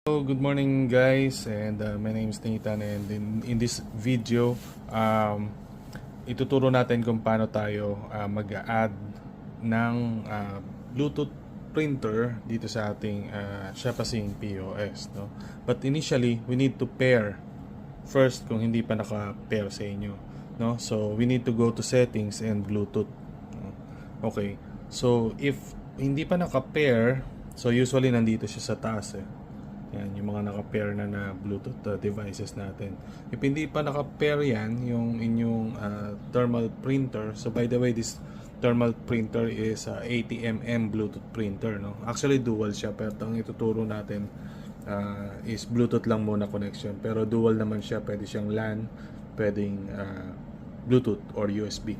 Hello, good morning guys, and my name is Nathan, and in this video ituturo natin kung paano tayo mag-add ng Bluetooth printer dito sa ating Shopasing POS, no? But initially we need to pair first kung hindi pa naka-pair sa inyo, no? So we need to go to settings and Bluetooth, no? Okay, so if hindi pa naka-pair, so usually nandito siya sa taas yan, yung mga naka-pair na Bluetooth devices natin. If hindi pa naka-pair yan, yung inyong thermal printer. So by the way, this thermal printer is 80mm Bluetooth printer, no? Actually dual siya, pero ang ituturo natin is Bluetooth lang muna connection. Pero dual naman siya, pwede siyang LAN, pwedeng Bluetooth or USB.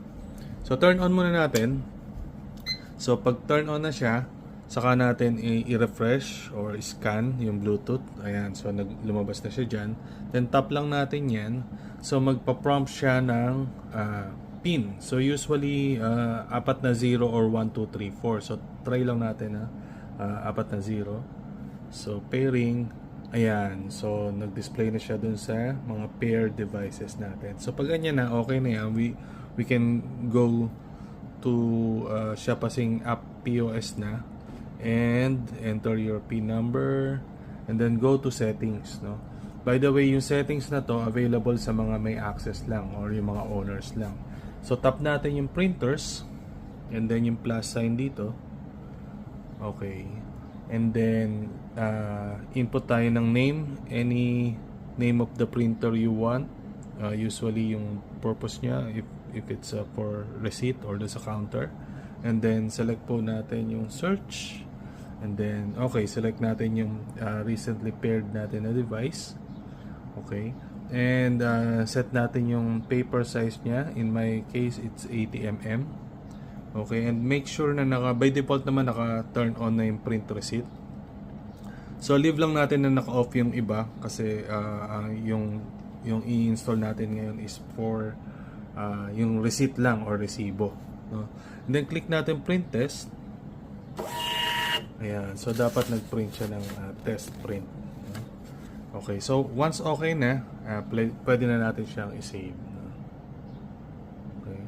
So turn on muna natin. So pag turn on na siya, saka natin i-refresh or scan yung Bluetooth. Ayan, so lumabas na siya dyan. Then tap lang natin yan. So magpa-prompt siya ng pin. So usually apat na 0 or 1, 2, 3, 4. So try lang natin apat na 0. So pairing. Ayan, so nag-display na siya dun sa mga paired devices natin. So pag ganyan na, okay na yan, we can go to Shopasing app POS na and enter your PIN number and then go to settings, no? By the way, yung settings na to available sa mga may access lang or yung mga owners lang. So tap natin yung printers and then yung plus sign dito. Okay, and then input tayo ng name, any name of the printer you want, usually yung purpose nya, if it's for receipt or sa counter. And then select po natin yung search. And then okay, select natin yung recently paired natin na device. Okay. And set natin yung paper size niya. In my case, it's 80mm. Okay, and make sure na by default naman naka-turn on na yung print receipt. So leave lang natin na naka-off yung iba kasi yung i-install natin ngayon is for yung receipt lang or resibo, no? And then click natin print test. Ayan, so dapat nag-print siya ng test print, no? Okay, so once okay na, pwede na natin siyang i-save, no? Okay,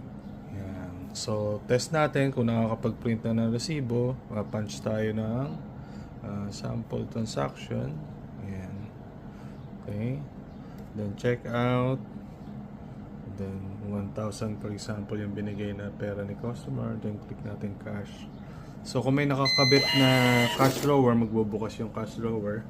ayan. So test natin kung nakakapag-print na ng resibo. Punch tayo ng sample transaction. Ayan. Okay, then check out. Then 1,000 for example yung binigay na pera ni customer. Then click natin cash. So kung may nakakabit na cash drawer, magbubukas yung cash drawer.